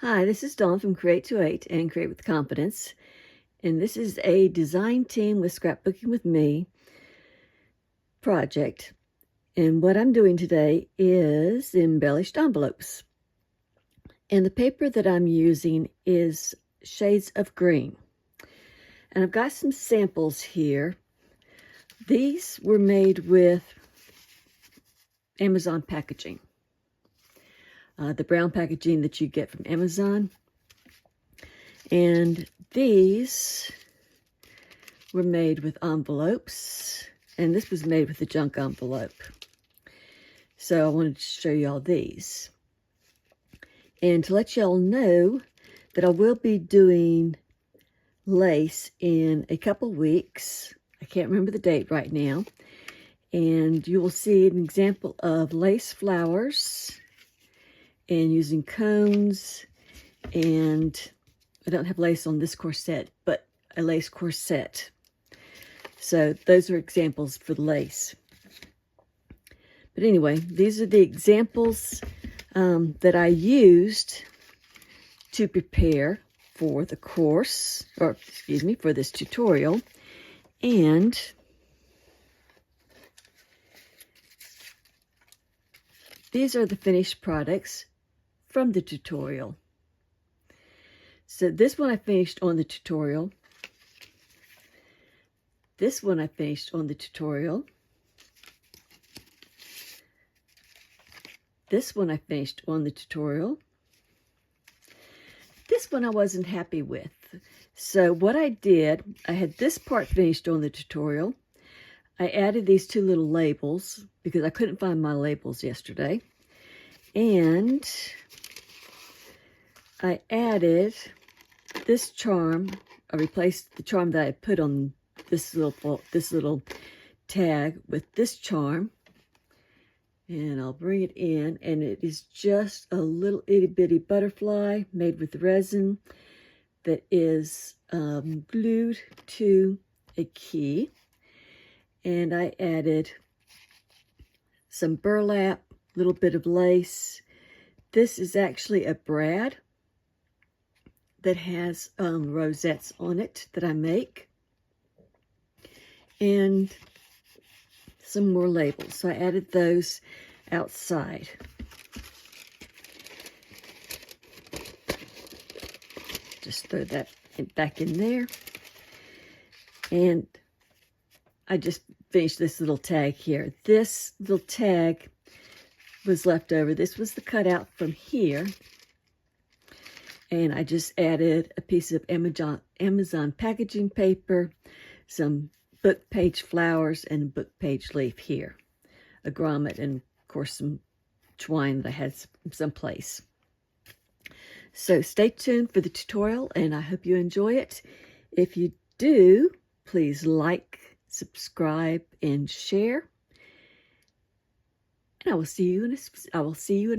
Hi, this is Dawn from Create to 8 and Create with Confidence. And this is a design team with Scrapbooking with Me project. And what I'm doing today is embellished envelopes. And the paper that I'm using is shades of green. And I've got some samples here. These were made with Amazon packaging. The brown packaging that you get from Amazon. And these were made with envelopes, and this was made with a junk envelope. So I wanted to show you all these. And to let y'all know that I will be doing lace in a couple weeks. I can't remember the date right now. And you will see an example of lace flowers and using cones, and I don't have lace on this corset, but a lace corset. So those are examples for the lace. But anyway, these are the examples that I used to prepare for the course, or excuse me, for this tutorial. And these are the finished products from the tutorial. So this one I finished on the tutorial. This one I finished on the tutorial. This one I finished on the tutorial. This one I wasn't happy with. So what I did, I had this part finished on the tutorial. I added these two little labels because I couldn't find my labels yesterday. And I added this charm. I replaced the charm that I put on this little tag with this charm. And I'll bring it in, and it is just a little itty bitty butterfly made with resin that is glued to a key. And I added some burlap, a little bit of lace. This is actually a brad that has rosettes on it that I make. And some more labels. So I added those outside. Just throw that back in there. And I just finished this little tag here. This little tag was left over. This was the cutout from here. And I just added a piece of Amazon packaging paper, some book page flowers, and a book page leaf here. A grommet, and of course some twine that I had someplace. So stay tuned for the tutorial, and I hope you enjoy it. If you do, please like, subscribe, and share. And I will see you in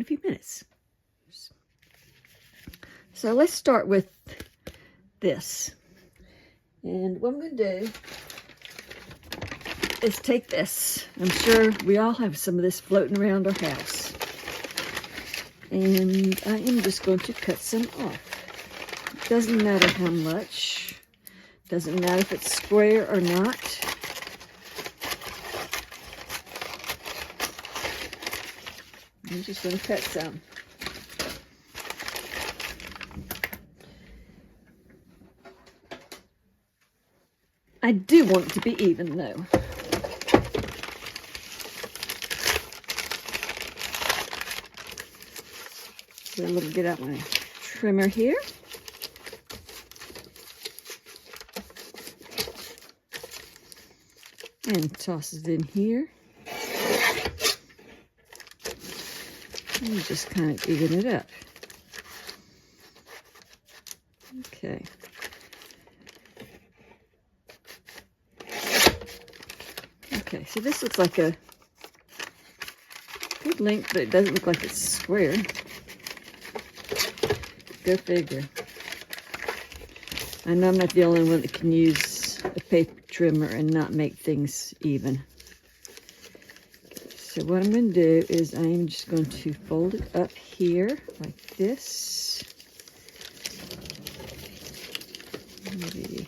a few minutes. So let's start with this. And what I'm going to do is take this. I'm sure we all have some of this floating around our house. And I am just going to cut some off. It doesn't matter how much. Doesn't matter if it's square or not. I'm just going to cut some. I do want it to be even though. So a little, get out my trimmer here. And toss it in here. And just kind of even it up. Okay. Okay, so this looks like a good length, but it doesn't look like it's square. Go figure. I know I'm not the only one that can use a paper trimmer and not make things even. So what I'm going to do is I am just going to fold it up here like this. Maybe.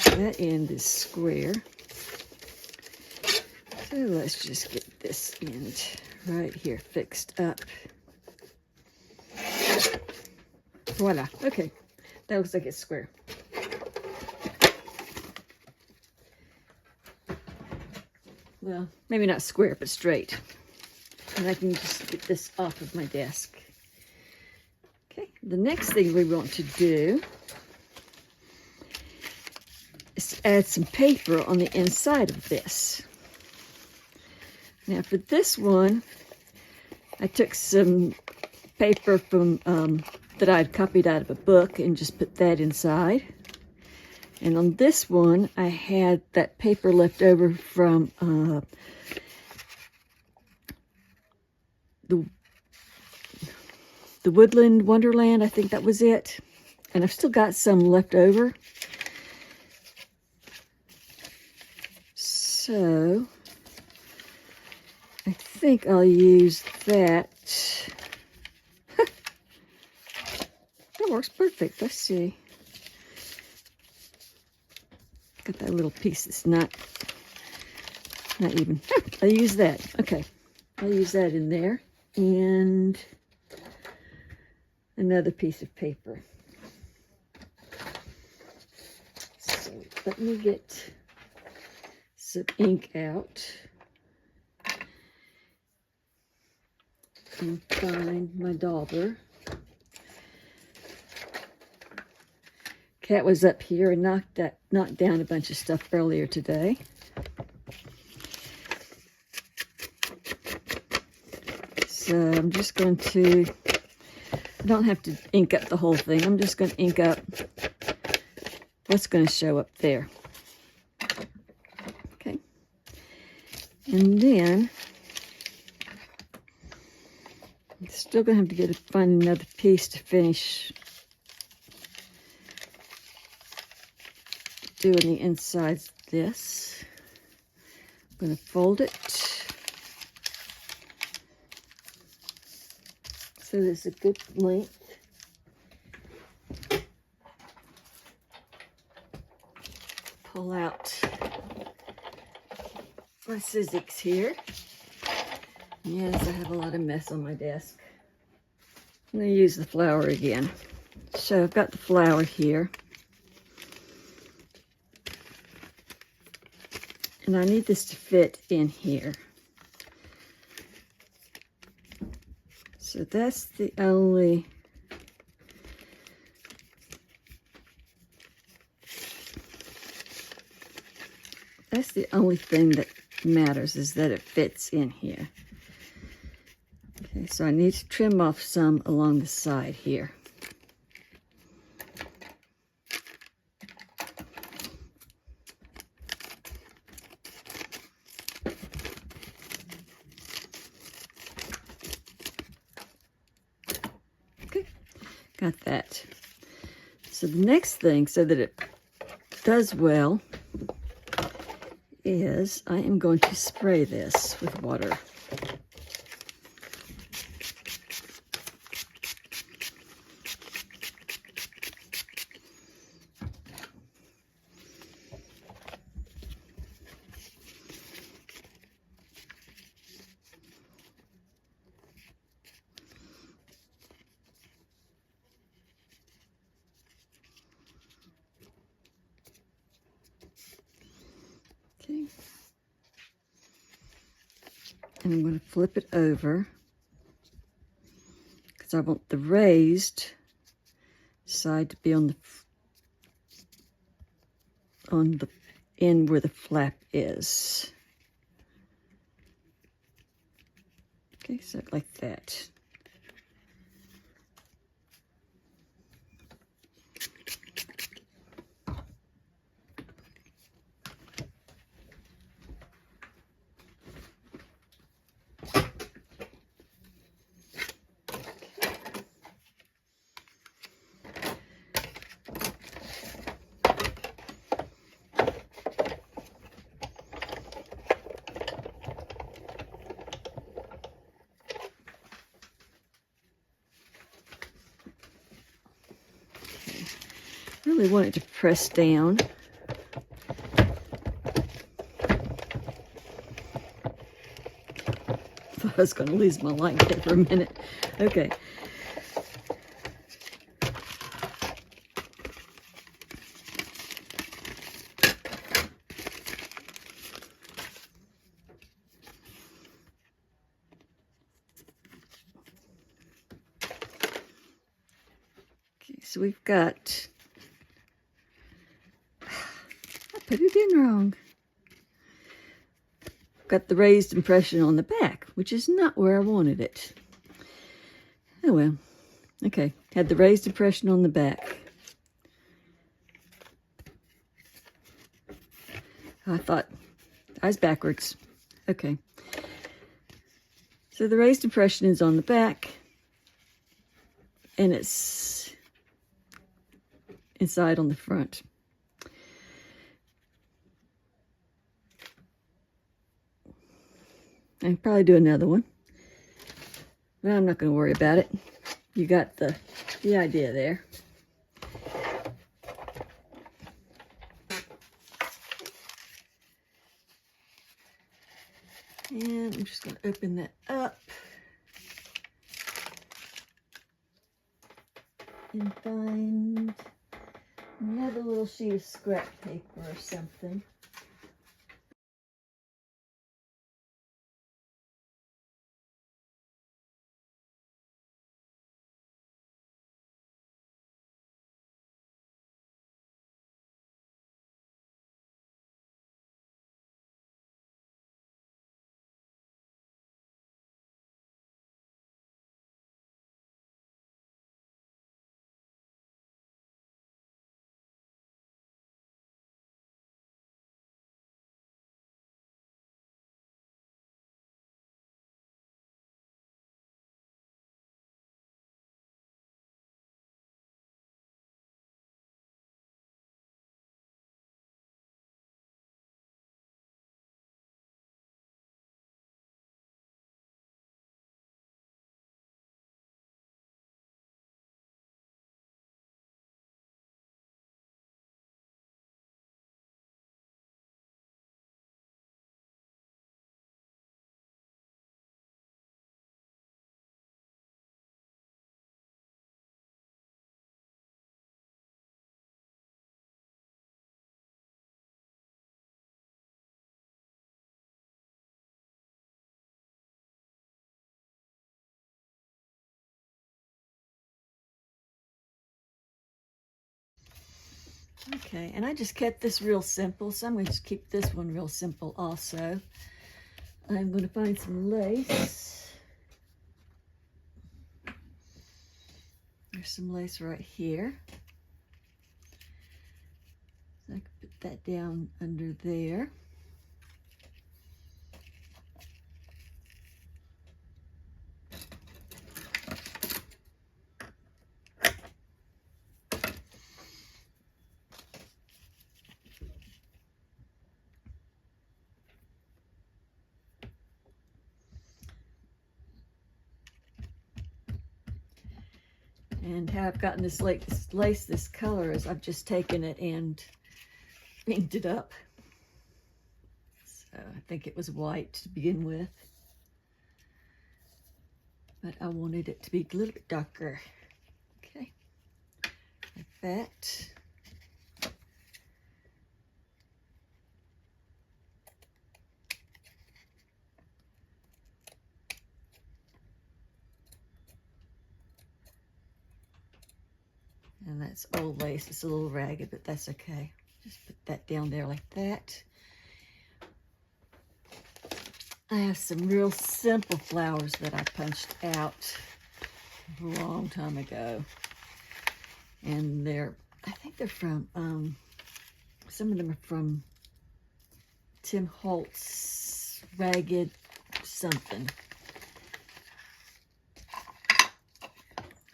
That end is square. So let's just get this end right here fixed up. Voila. Okay. That looks like it's square. Well, maybe not square, but straight. And I can just get this off of my desk. Okay. The next thing we want to do is add some paper on the inside of this. Now for this one, I took some paper from that I'd copied out of a book and just put that inside. And on this one, I had that paper left over from the Woodland Wonderland, I think that was it. And I've still got some left over. So I think I'll use that. That works perfect. Let's see. Got that little piece that's not even. I'll use that. Okay. I'll use that in there. And another piece of paper. So let me get some ink out and find my dauber. Cat was up here and knocked down a bunch of stuff earlier today. So I'm just going to, I don't have to ink up the whole thing. I'm just going to ink up what's going to show up there. Okay. And then I'm still going to have to find another piece to finish doing the insides of this. I'm going to fold it so there's a good length. Pull out my scissors here. Yes, I have a lot of mess on my desk. I'm going to use the flower again. So I've got the flower here. And I need this to fit in here. So that's the only thing that matters, is that it fits in here. Okay, so I need to trim off some along the side here. Got that. So the next thing, so that it does well, is I am going to spray this with water. Okay. And I'm going to flip it over because I want the raised side to be on the end where the flap is. Okay, so like that. really want it to press down. Thought I was going to lose my light there for a minute. Okay. So we've got, I put it in wrong. Got the raised impression on the back, which is not where I wanted it. Oh well. Okay, had the raised impression on the back. I thought I was backwards. Okay. So the raised impression is on the back, and it's inside on the front. I can probably do another one, but I'm not going to worry about it. You got the idea there. And I'm just going to open that up and find another little sheet of scrap paper or something. Okay, and I just kept this real simple, so I'm going to just keep this one real simple also. I'm going to find some lace. There's some lace right here. So I can put that down under there. And how I've gotten this lace this color is I've just taken it and inked it up. So I think it was white to begin with, but I wanted it to be a little bit darker. Okay, like that. And that's old lace. It's a little ragged, but that's okay. Just put that down there like that. I have some real simple flowers that I punched out a long time ago. And I think they're from, some of them are from Tim Holtz Ragged something.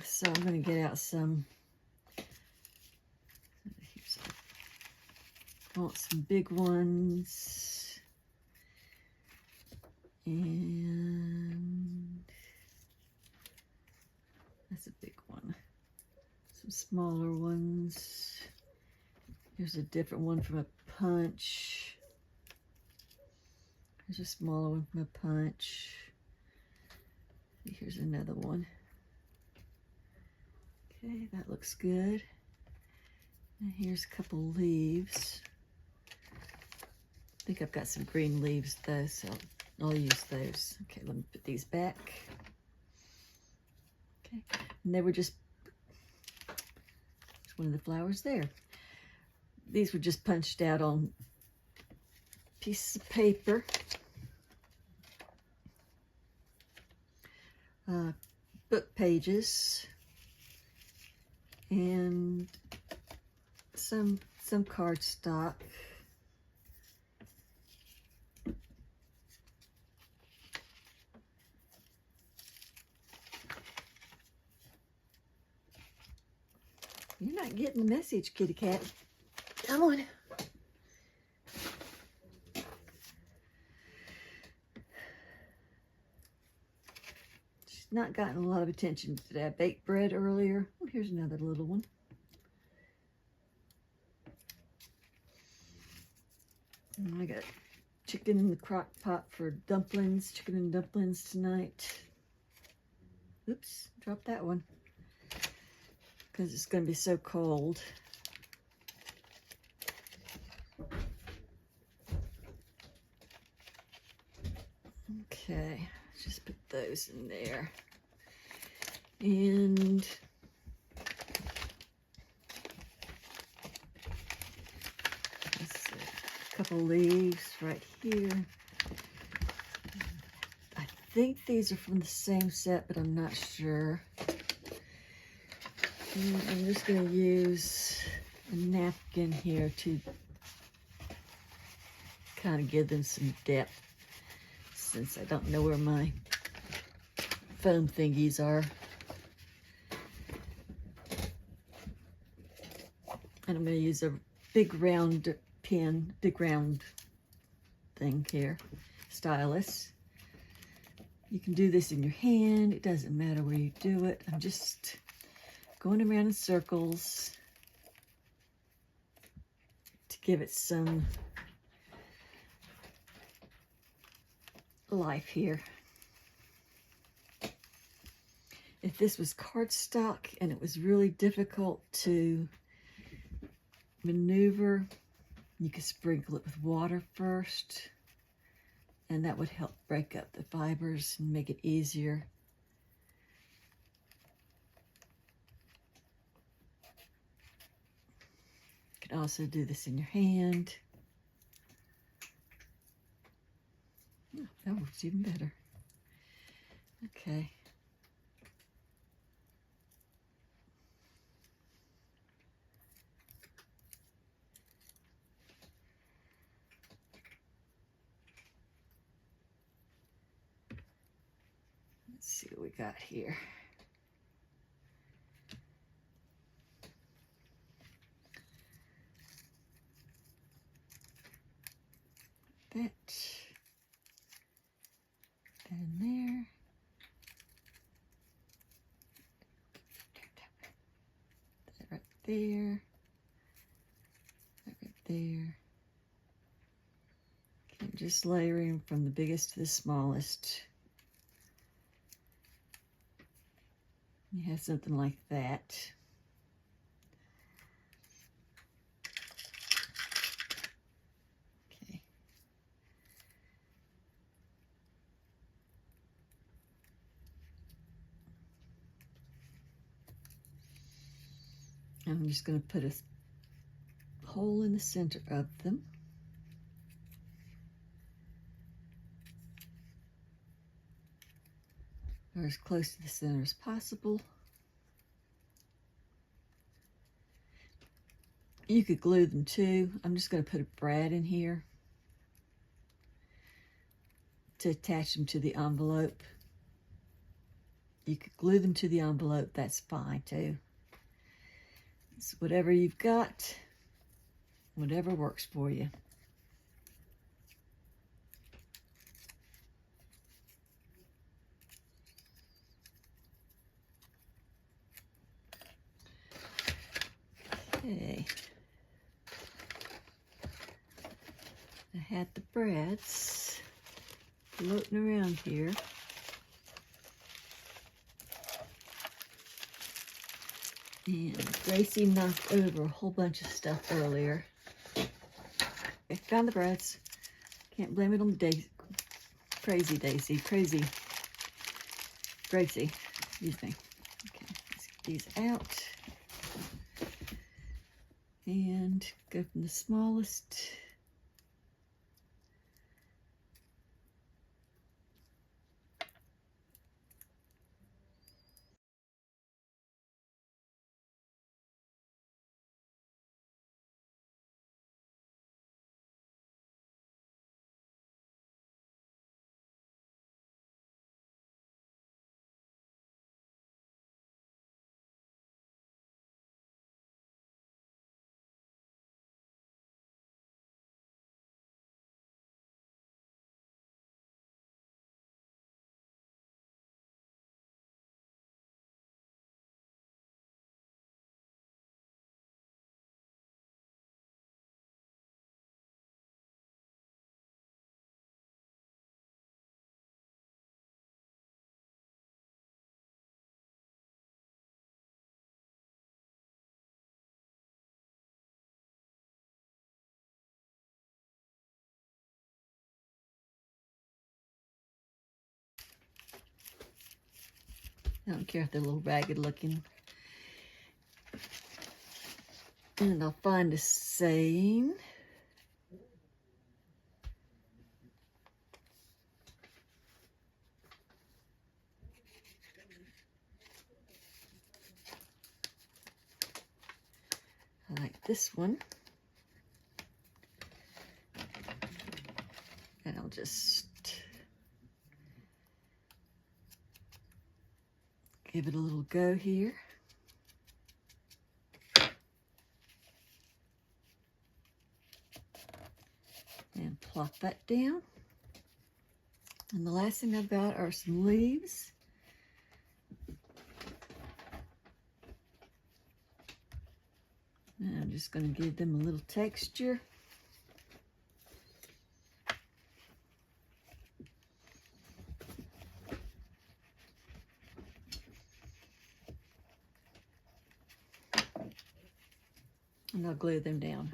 So I'm going to get out some. I want some big ones, and that's a big one. Some smaller ones. Here's a different one from a punch. Here's a smaller one from a punch. Here's another one. Okay, that looks good. And here's a couple leaves. I think I've got some green leaves though, so I'll use those. Okay, let me put these back. Okay, and they were just, there's one of the flowers there. These were just punched out on pieces of paper. Book pages and some cardstock. You're not getting the message, kitty cat. Come on. She's not gotten a lot of attention today. I baked bread earlier. Oh, here's another little one. And I got chicken in the crock pot for dumplings, chicken and dumplings tonight. Oops, dropped that one. Because it's going to be so cold. Okay, just put those in there. And let's see, a couple leaves right here. I think these are from the same set, but I'm not sure. And I'm just going to use a napkin here to kind of give them some depth, since I don't know where my foam thingies are. And I'm going to use a big round pin, big round thing here, stylus. You can do this in your hand. It doesn't matter where you do it. I'm just going around in circles to give it some life here. If this was cardstock and it was really difficult to maneuver, you could sprinkle it with water first, and that would help break up the fibers and make it easier. You can also do this in your hand. Oh, that works even better. Okay. Let's see what we got here. That in there. That right there. That right there. Okay, just layering from the biggest to the smallest. You have something like that. Okay. I'm just going to put a hole in the center of them. Or as close to the center as possible. You could glue them too. I'm just going to put a brad in here to attach them to the envelope. You could glue them to the envelope, that's fine too. It's whatever you've got, whatever works for you. Okay. I had the brads floating around here. And Gracie knocked over a whole bunch of stuff earlier. I found the brads. Can't blame it on Daisy. Crazy Daisy. Crazy Gracie. Excuse me. Okay, let's get these out. And go from the smallest. I don't care if they're a little ragged looking. And I'll find a seam. I like this one. And I'll just give it a little go here. And plop that down. And the last thing I've got are some leaves. And I'm just going to give them a little texture. And I'll glue them down.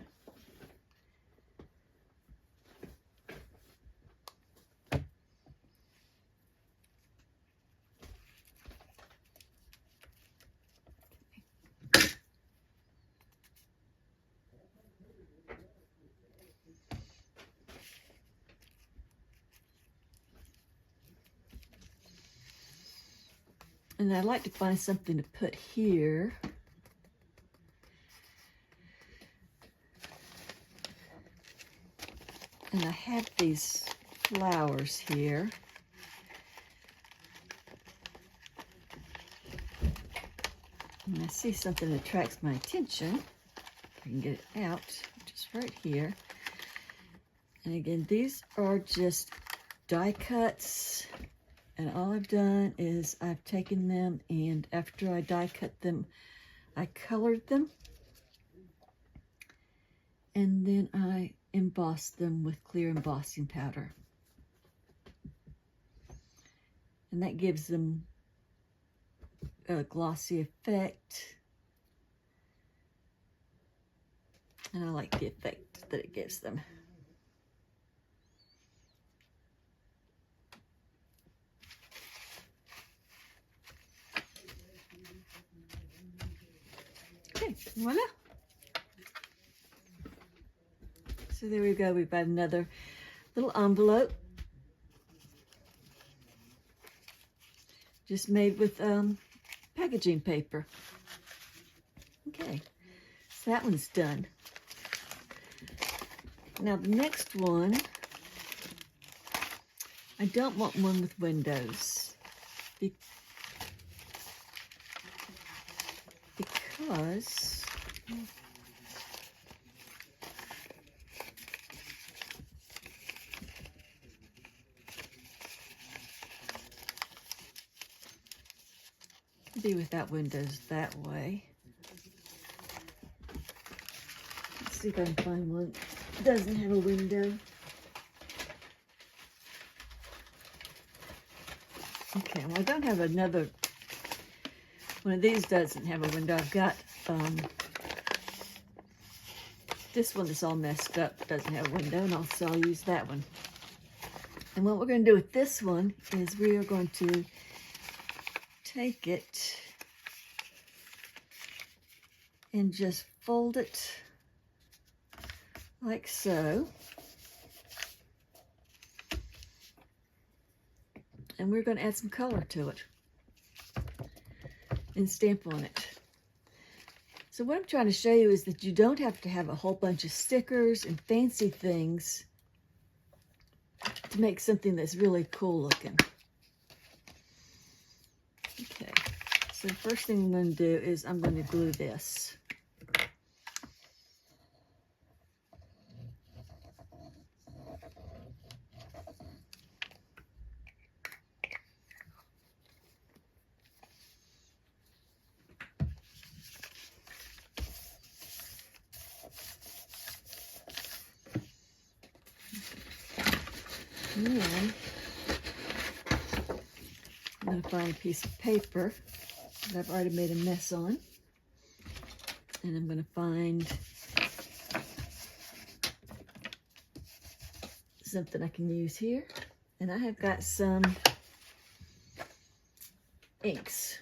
And I'd like to find something to put here. And I have these flowers here. And I see something that attracts my attention. I can get it out, just right here. And again, these are just die cuts. And all I've done is I've taken them, and after I die cut them, I colored them. And then I embossed them with clear embossing powder. And that gives them a glossy effect. And I like the effect that it gives them. Okay, voila. So there we go. We've got another little envelope. Just made with packaging paper. Okay, so that one's done. Now the next one, I don't want one with windows because be without windows that way. Let's see if I can find one that doesn't have a window. I don't have another one of these. Doesn't have a window. I've got this one that's all messed up, doesn't have a window, and also I'll use that one. And what we're going to do with this one is we are going to take it and just fold it like so. And we're going to add some color to it and stamp on it. So what I'm trying to show you is that you don't have to have a whole bunch of stickers and fancy things to make something that's really cool looking. Okay, so the first thing I'm going to do is I'm going to glue this. And then I'm going to find a piece of paper that I've already made a mess on. And I'm going to find something I can use here. And I have got some inks.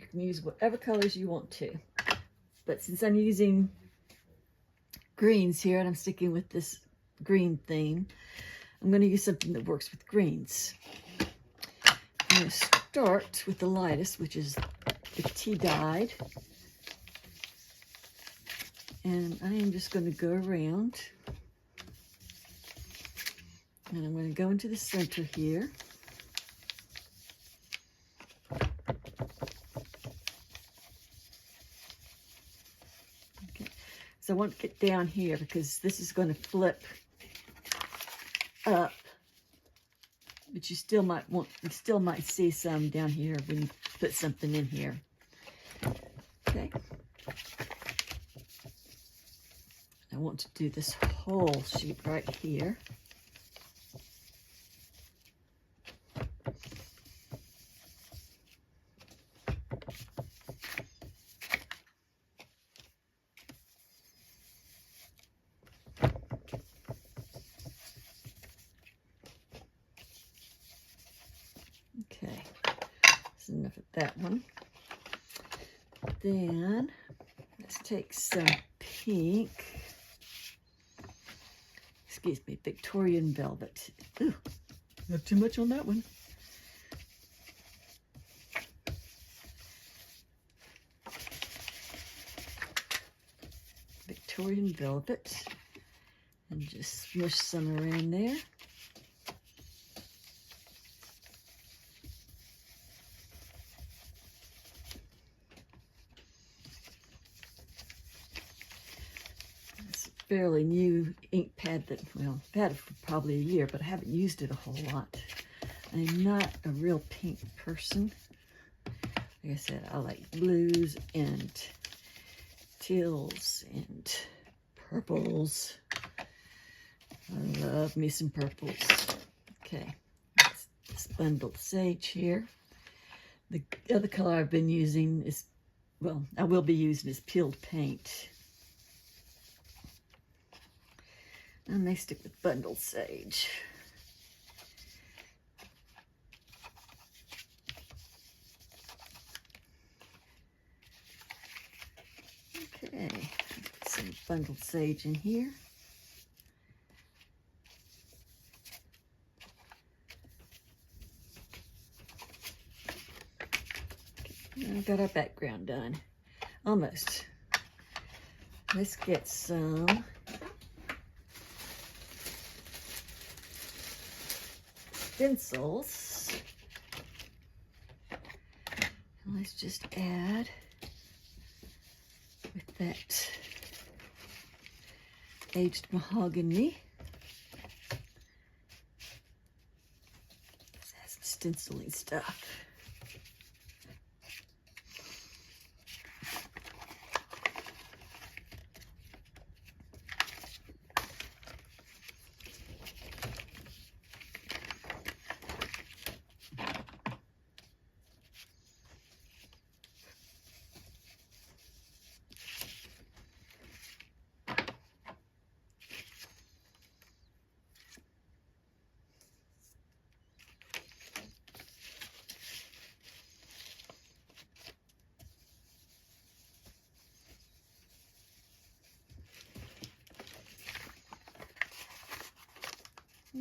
You can use whatever colors you want to. But since I'm using greens here, and I'm sticking with this green theme, I'm going to use something that works with greens. I'm going to start with the lightest, which is the tea dyed, and I am just going to go around, and I'm going to go into the center here. So I want to get down here because this is going to flip up, but you still might see some down here when you put something in here. Okay. I want to do this whole sheet right here. Okay, that's enough of that one. Then let's take some pink, excuse me, Victorian velvet. Ooh, not too much on that one. Victorian velvet, and just smush some around there. Fairly new ink pad that, well, I've had it for probably a year, but I haven't used it a whole lot. I'm not a real pink person. Like I said, I like blues and teals and purples. I love me some purples. Okay, this bundled sage here. The other color I've been using is, well, I will be using is peeled paint. And they stick with bundled sage. Okay, some bundled sage in here. Okay, I've got our background done. Almost. Let's get some stencils. And let's just add with that aged mahogany. This has some stenciling stuff.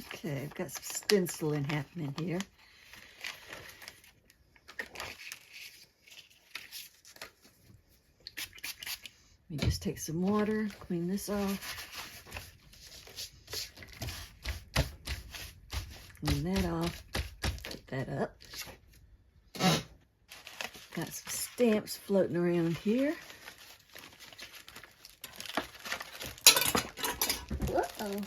Okay, I've got some stenciling happening here. Let me just take some water, clean this off. Clean that off, put that up. Got some stamps floating around here. Uh-oh.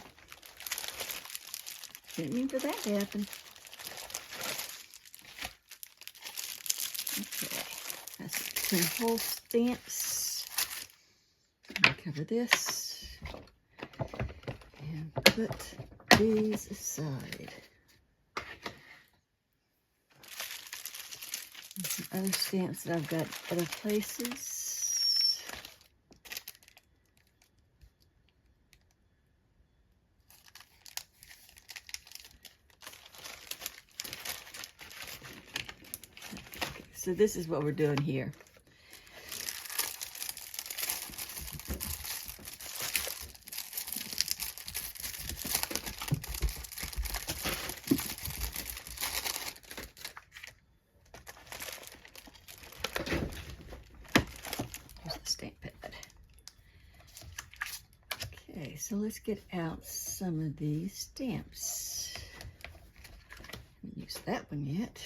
Didn't mean for that to happen. Okay, that's some whole stamps. I'll cover this and put these aside. And some other stamps that I've got other places. Okay, so this is what we're doing here. Okay, so let's get out some of these stamps. Haven't used that one yet.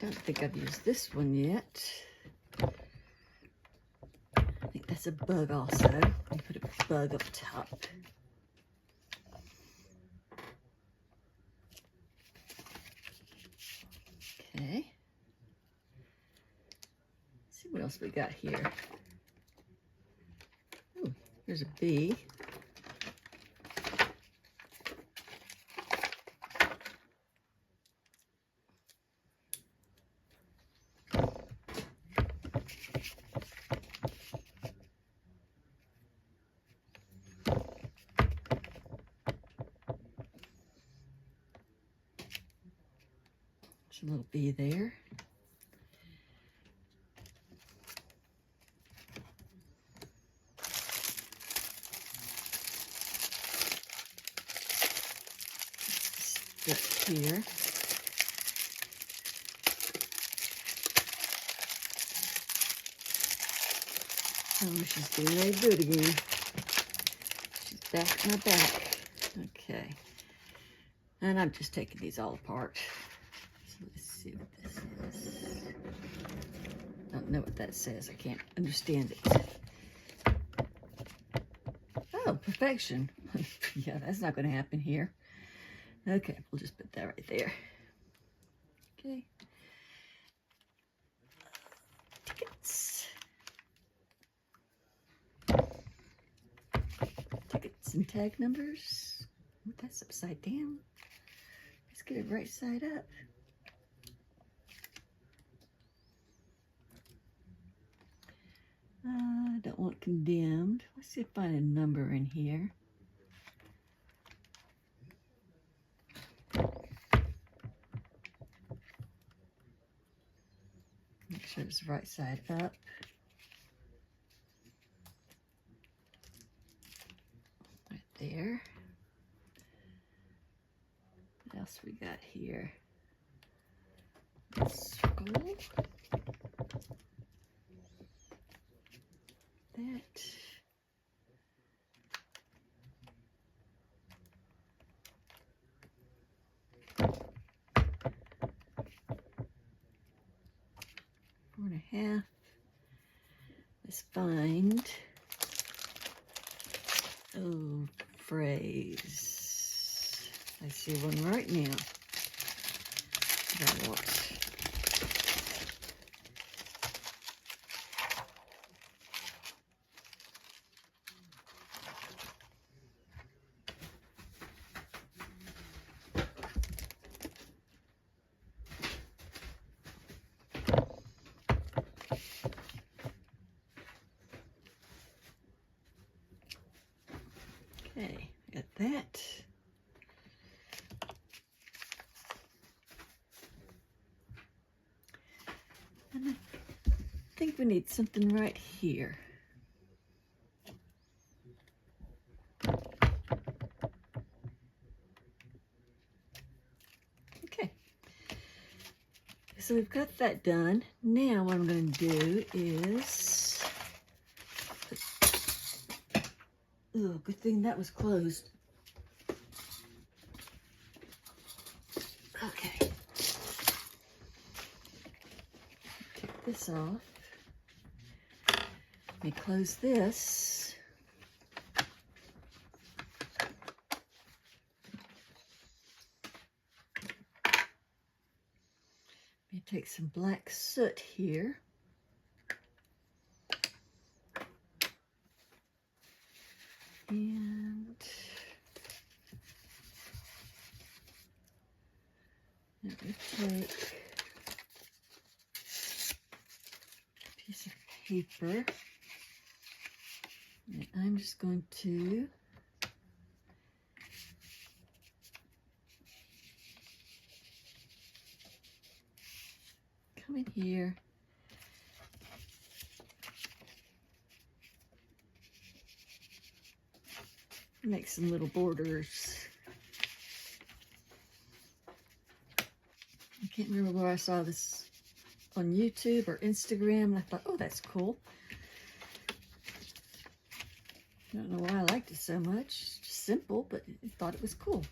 I don't think I've used this one yet. I think that's a bug also. Let me put a bug up top. Okay. Let's see what else we got here. Oh, here's a bee. There's a little bee there. Stuck here. Oh, she's getting ready to do it again. She's back at my back. Okay. And I'm just taking these all apart. So let's see what this is. I don't know what that says. I can't understand it. Oh, perfection. Yeah, that's not going to happen here. Okay, we'll just put that right there. Okay. Tickets. Tickets and tag numbers. Oh, that's upside down. Let's get it right side up. I don't want condemned. Let's see if I find a number in here. Make sure it's right side up. Right there. What else we got here? Frugal. That. Four and a half. Let's find, oh, phrase. I see one right now. That works. Okay, got that. And I think we need something right here. Okay. So we've got that done. Now what I'm going to do is, oh, good thing that was closed. Okay. Take this off. Let me close this. Let me take some black soot here. And let me take a piece of paper, and I'm just going to come in here. Make some little borders. I can't remember where I saw this, on YouTube or Instagram, and I thought, oh, that's cool. I don't know why I liked it so much. It's just simple, but I thought it was cool.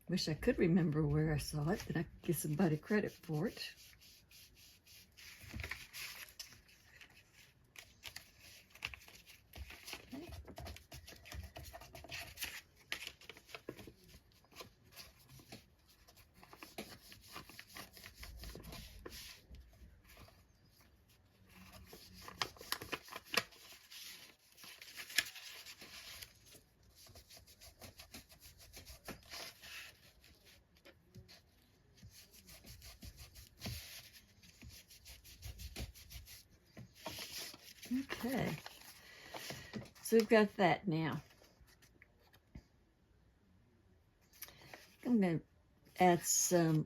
Wish I could remember where I saw it, but I could give somebody credit for it. Okay, so we've got that now. I'm going to add some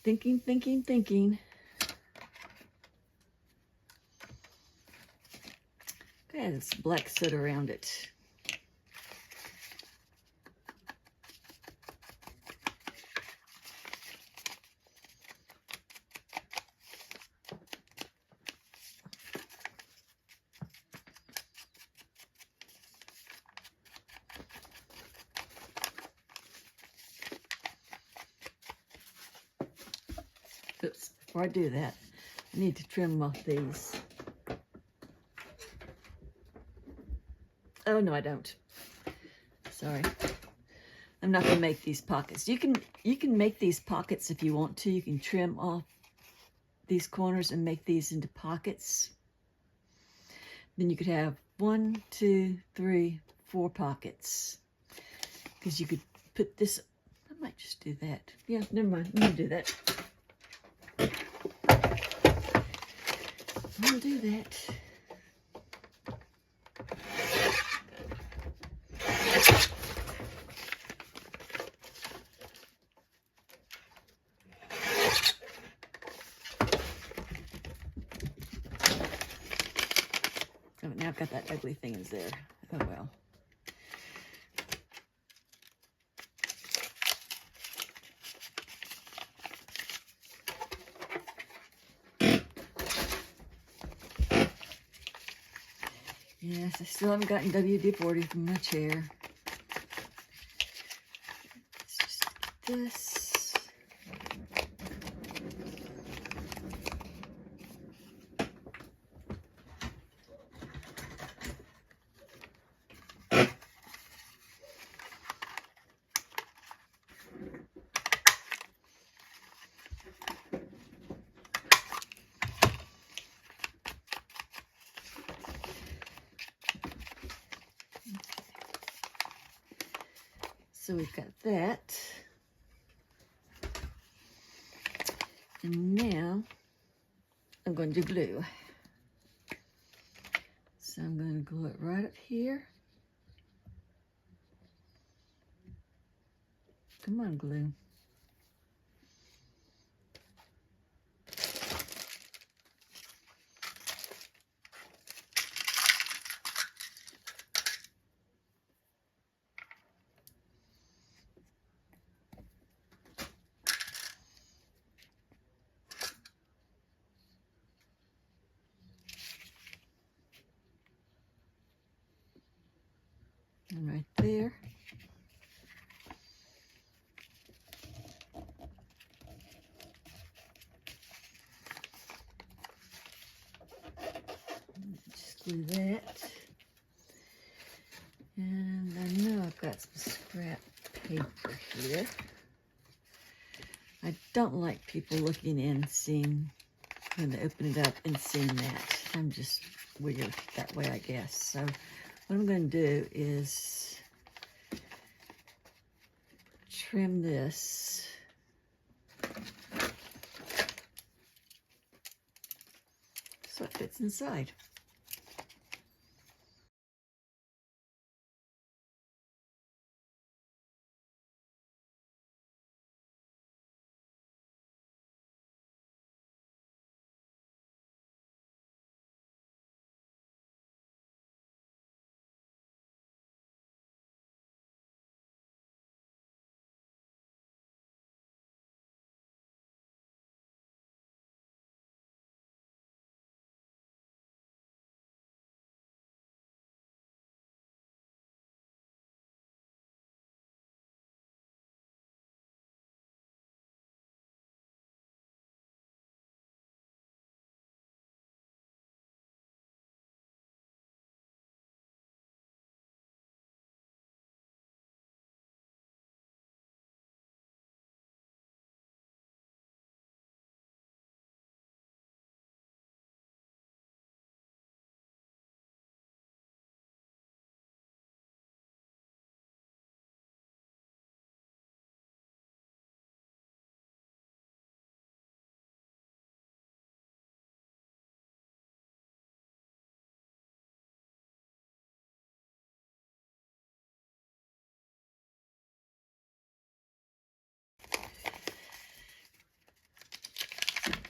thinking. Add some black soot around it. Oops, before I do that, I need to trim off these. Oh, no, I don't. Sorry. I'm not going to make these pockets. You can make these pockets if you want to. You can trim off these corners and make these into pockets. Then you could have 1, 2, 3, 4 pockets. Because you could put this, I might just do that. Yeah, never mind. I'm going to do that. I'll do that. Oh, now I've got that ugly thing is there. Oh well. Yes, I still haven't gotten WD-40 from my chair. Let's just get this. So we've got that. And now I'm going to do glue. So I'm going to glue it right up here. Come on, glue. And right there. Just glue that. And I know I've got some scrap paper here. I don't like people looking in and seeing, when they open it up and seeing that. I'm just weird that way, I guess. So what I'm going to do is trim this. So it fits inside.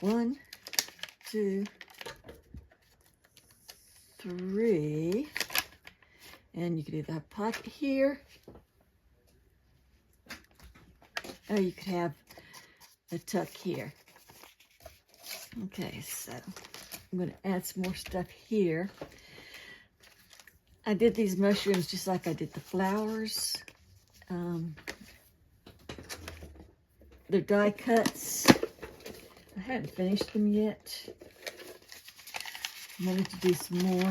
One, two, three. And you could either have a pocket here, or you could have a tuck here. Okay, so I'm going to add some more stuff here. I did these mushrooms just like I did the flowers. They're die cuts. I haven't finished them yet. I wanted to do some more.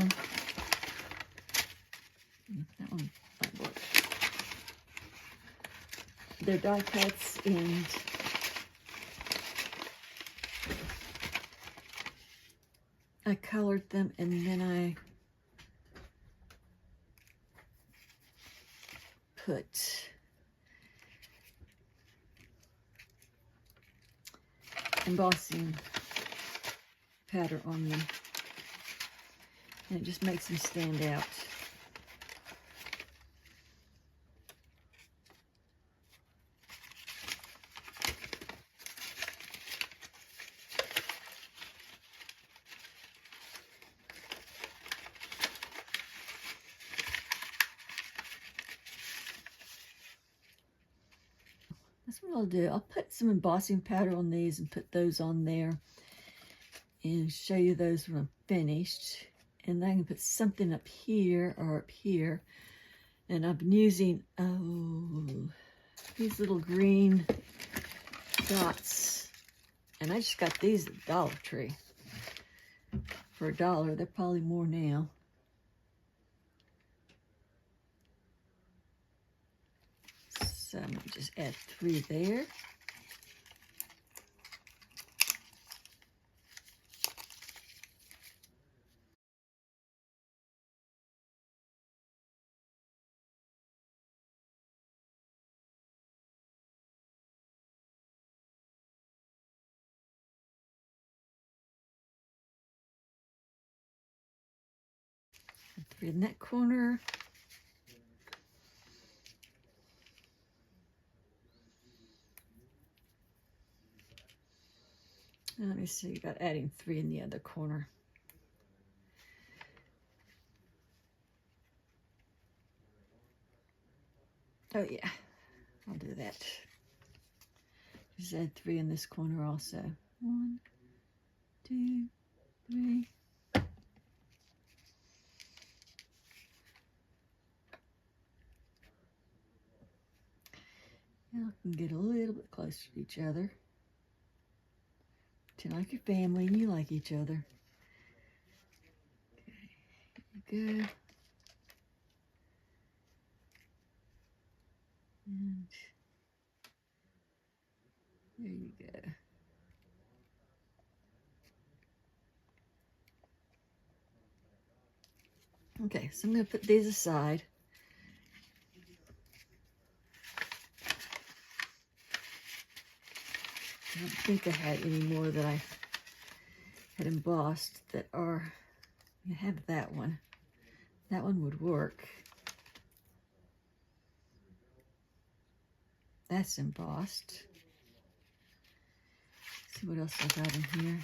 That one might work. They're die cuts, and I colored them, and then I put embossing powder on them, and it just makes them stand out. That's what I'll do. I'll put some embossing powder on these and put those on there and show you those when I'm finished. And then I can put something up here or up here. And I've been using, these little green dots. And I just got these at Dollar Tree for $1. They're probably more now. So I'm going to just add 3 there. And 3 in that corner. And let me see about adding 3 in the other corner. Oh yeah, I'll do that. Just add 3 in this corner also. 1, 2, 3. Now I can get a little bit closer to each other. Pretend like your family and you like each other. Okay, here you go. And there you go. Okay, so I'm going to put these aside. I don't think I had any more that I had embossed that are, I have that one. That one would work. That's embossed. Let's see what else I got in here.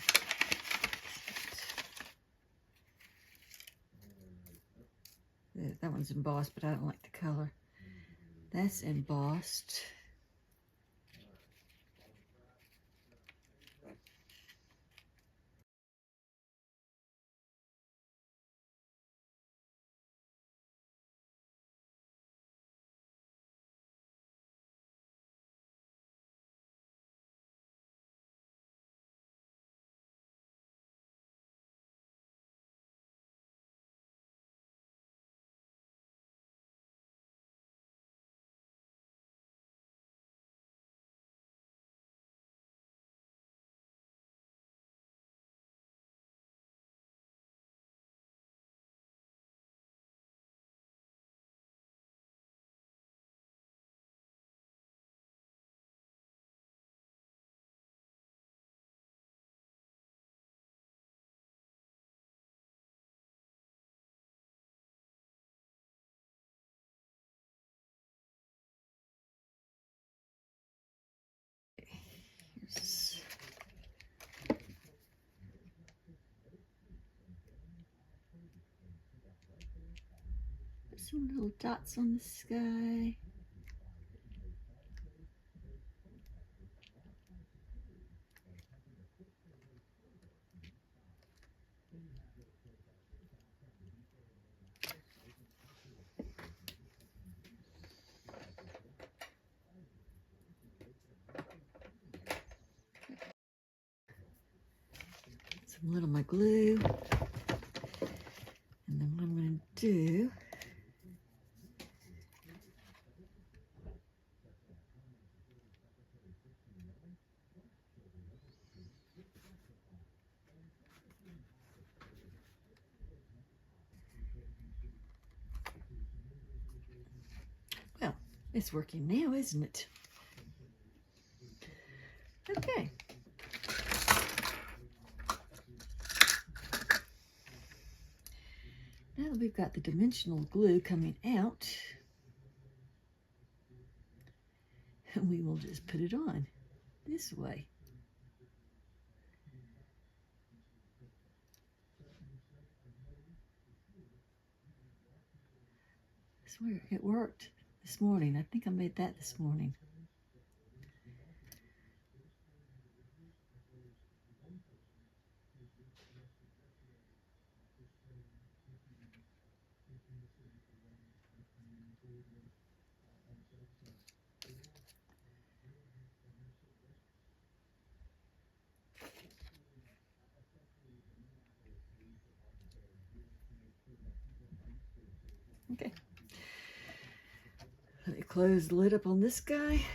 That one's embossed, but I don't like the color. That's embossed. Here's some little dots on the sky. Some little my glue. And then what I'm going to do, well, it's working now, isn't it? Okay. Now that we've got the dimensional glue coming out, we will just put it on this way. I swear it worked this morning. I think I made that this morning. Okay. Let me close the lid up on this guy.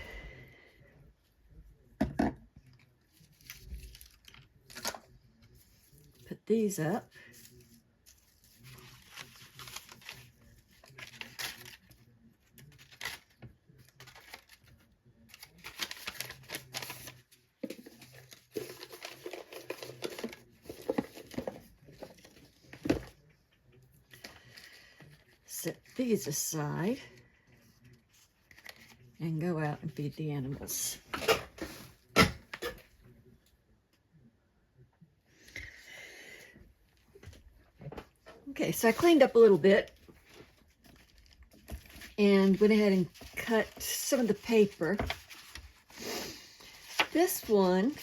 Put these up. set these aside and go out and feed the animals. Okay, so I cleaned up a little bit and went ahead and cut some of the paper. This one,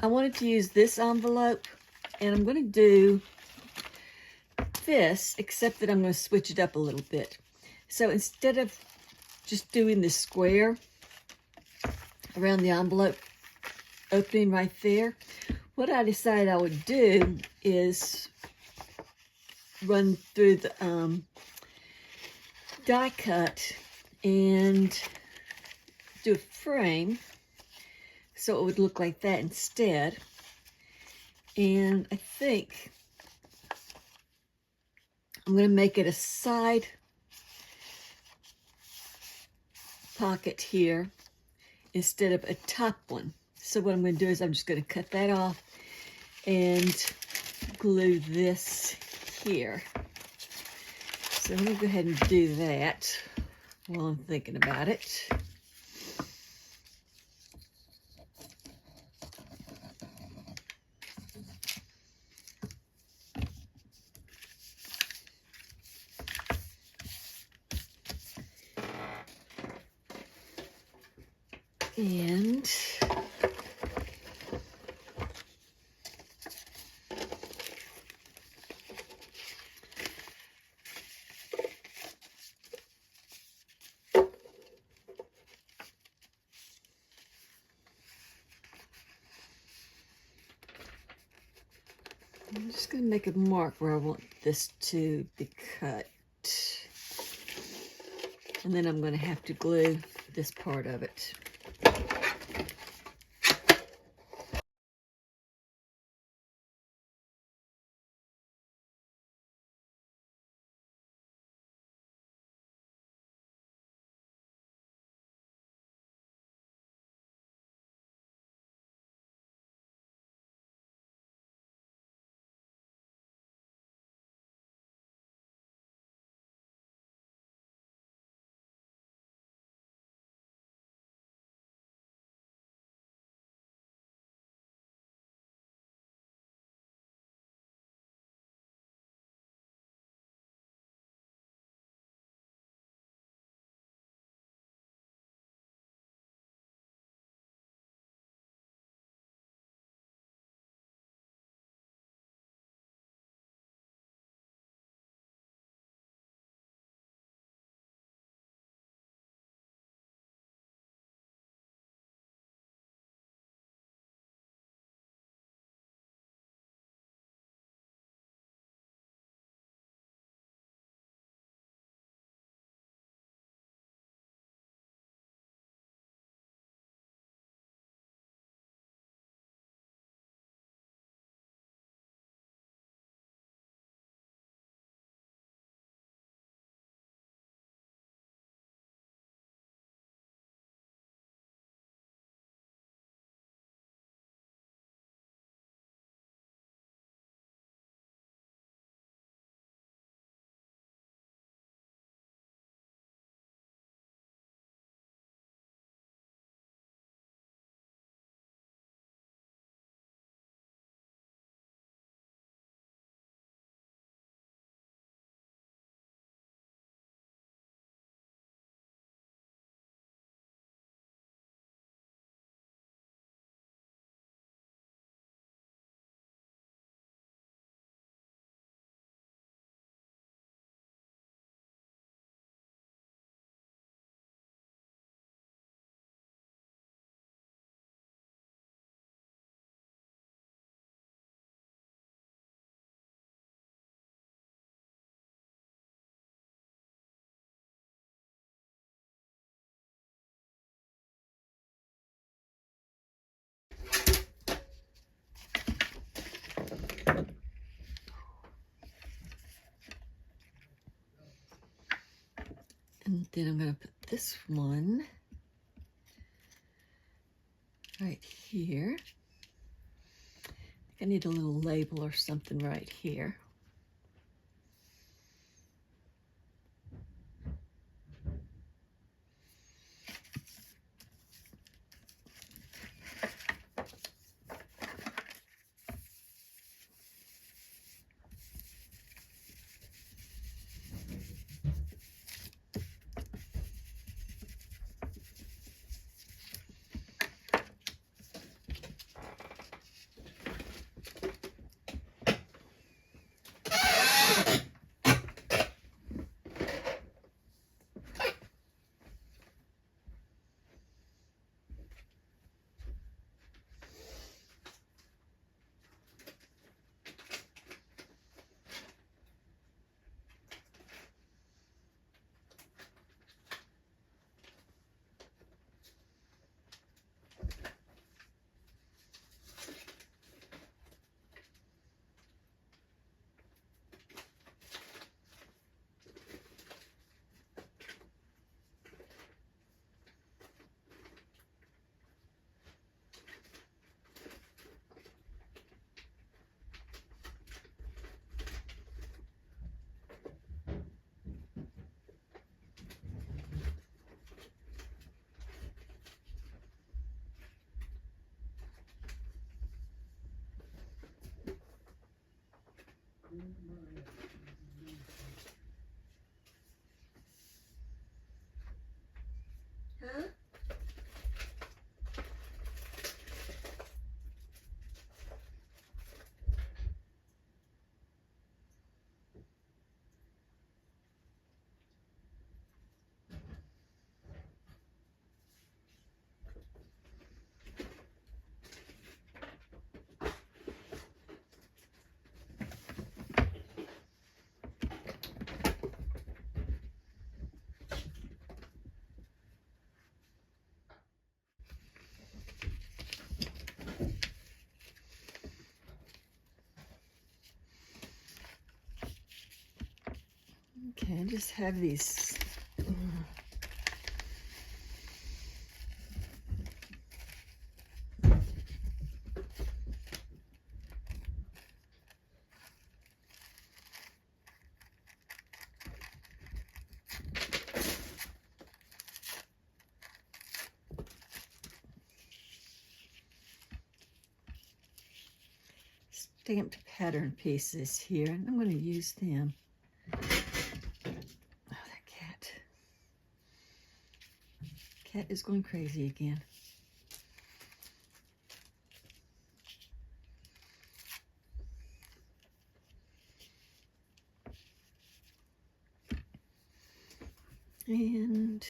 I wanted to use this envelope, and I'm going to do this, except that I'm going to switch it up a little bit. So instead of just doing the square around the envelope opening right there, what I decided I would do is run through the die cut and do a frame so it would look like that instead. And I think I'm going to make it a side pocket here instead of a top one. So what I'm going to do is I'm just going to cut that off and glue this here. So I'm going to go ahead and do that while I'm thinking about it. And I'm just going to make a mark where I want this to be cut. And then I'm going to have to glue this part of it. And then I'm going to put this one right here. I think I need a little label or something right here. Huh? Okay, I just have these. Stamped pattern pieces here, and I'm going to use them. Oh, that cat. Cat is going crazy again. And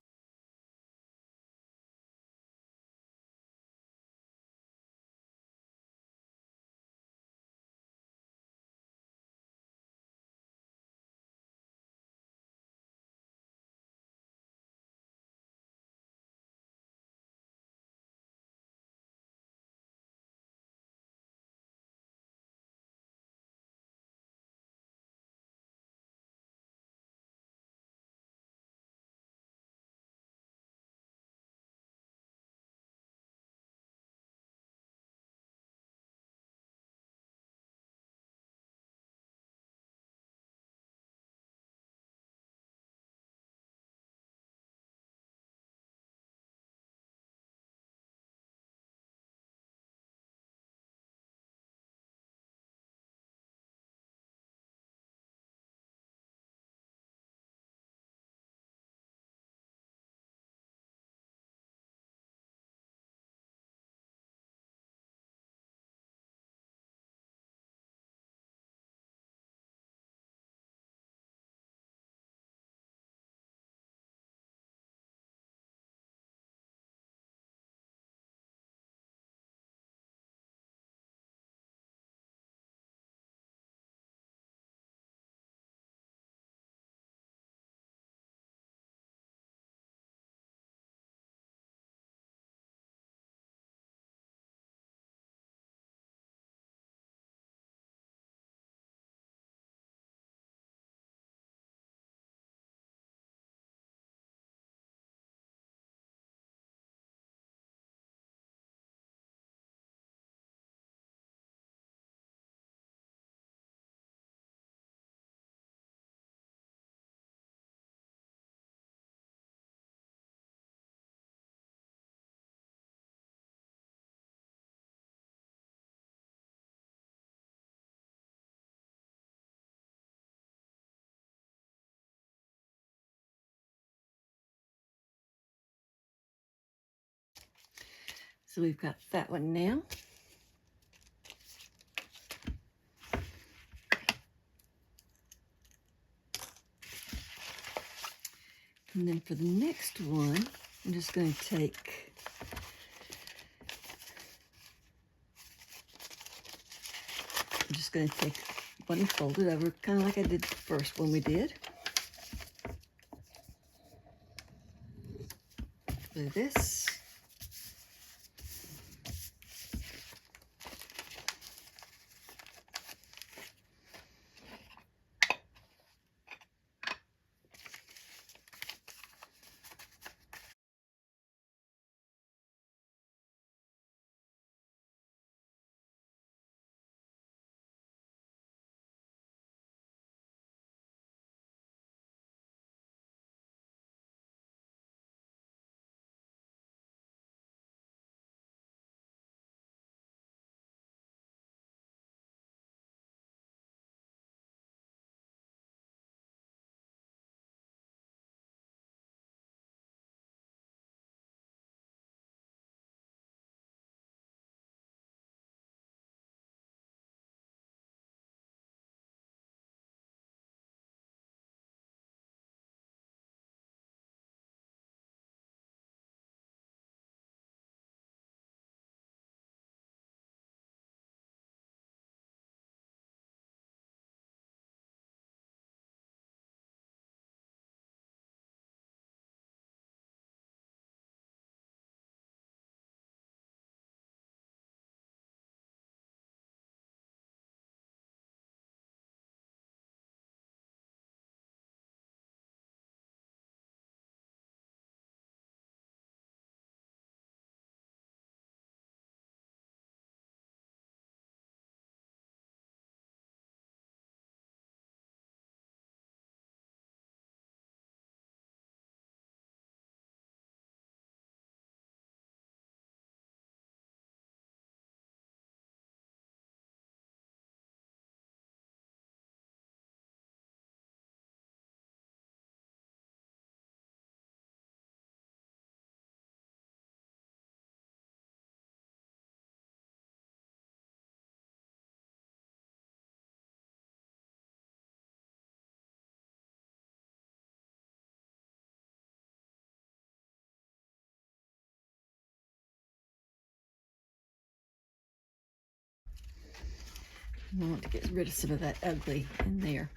so we've got that one now. And then for the next one, I'm just going to take one and fold it over, kind of like I did the first one we did. Do this. I want to get rid of some of that ugly in there.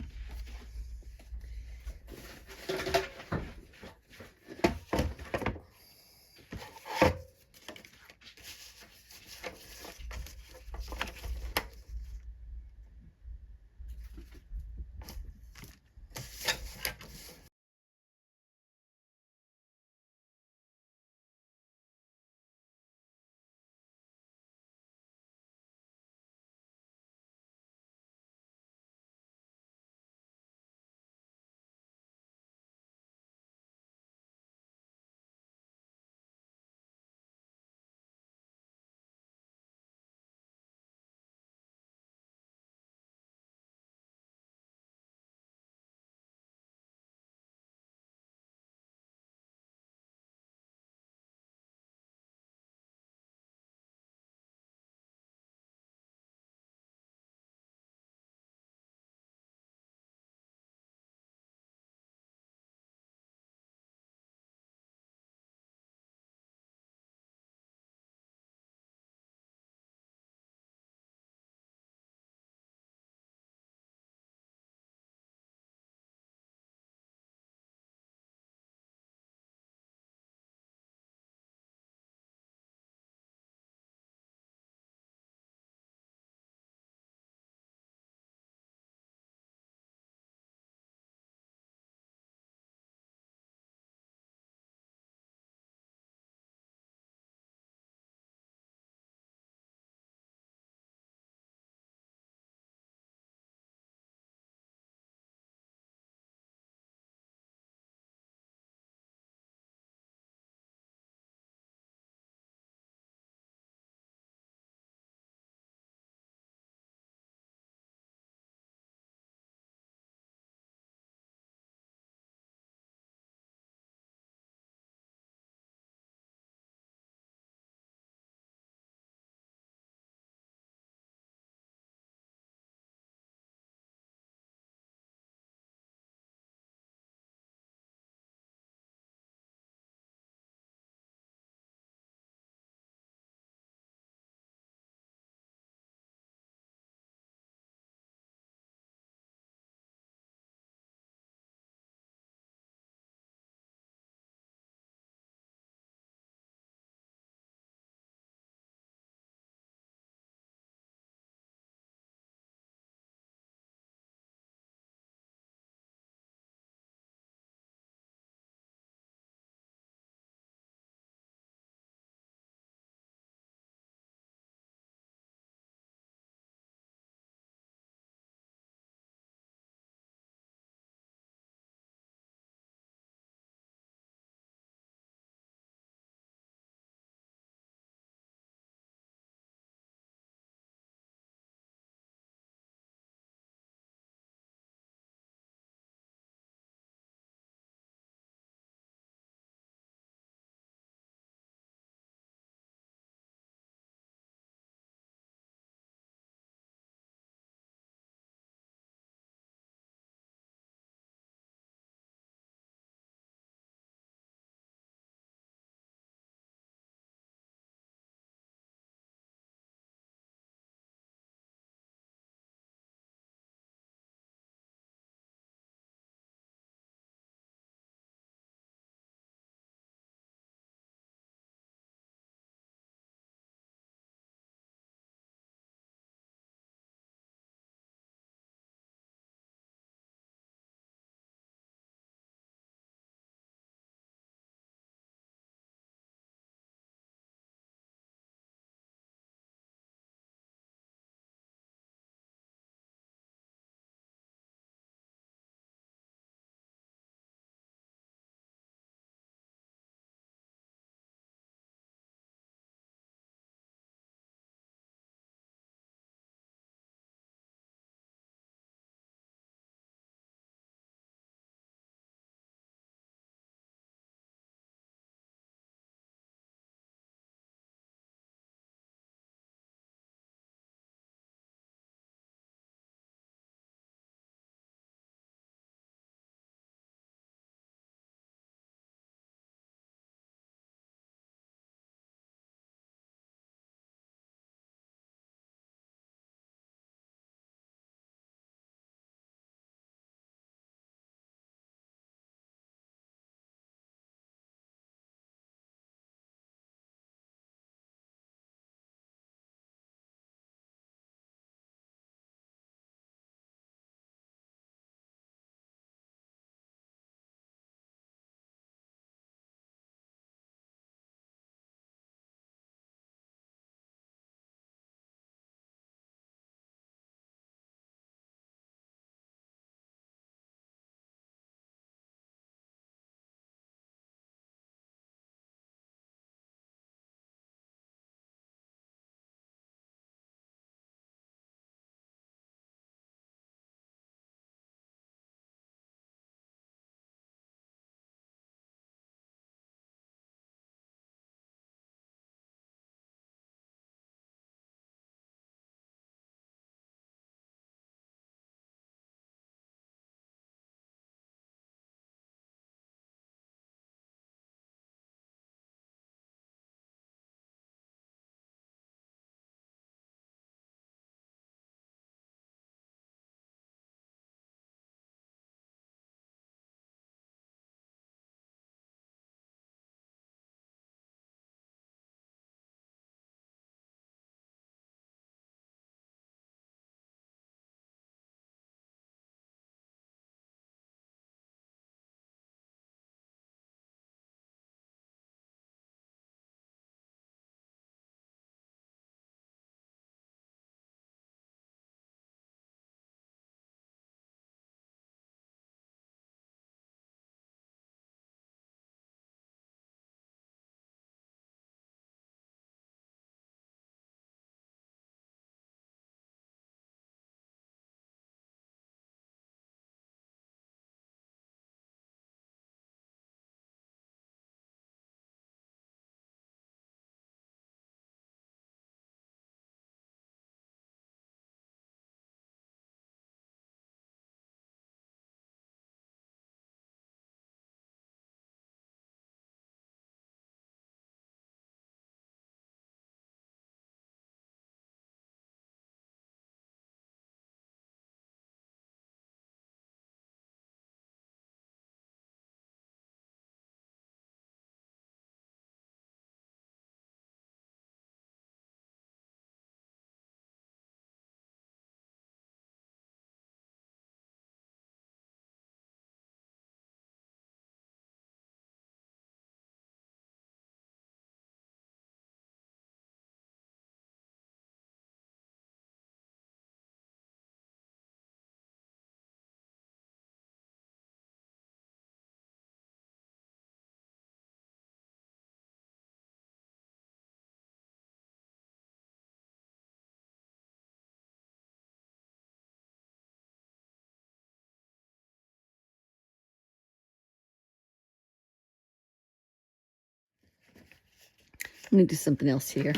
I'm going to do something else here.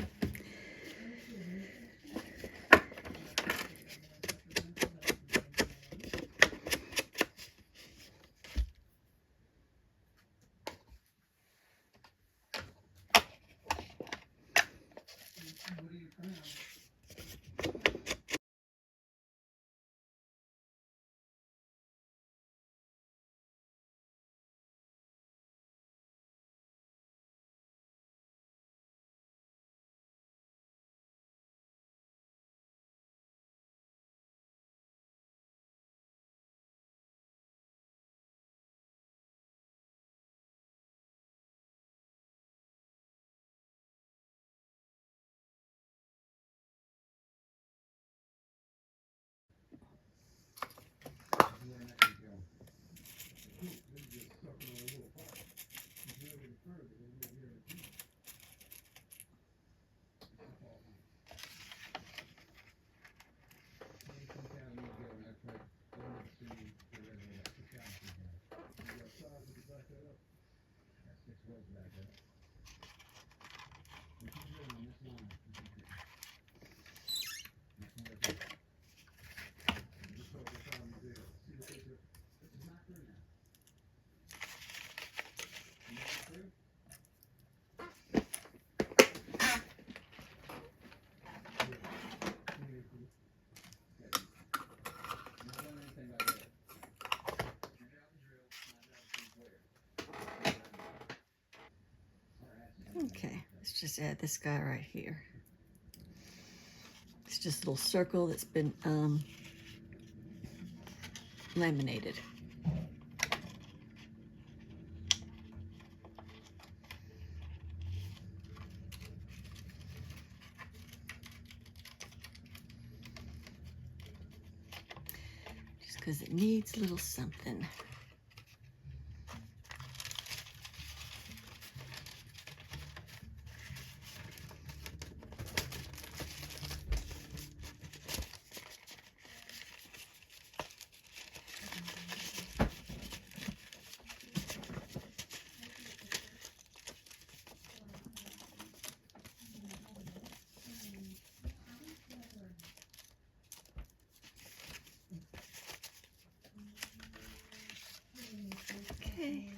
Okay, let's just add this guy right here. It's just a little circle that's been laminated. Just because it needs a little something. Okay.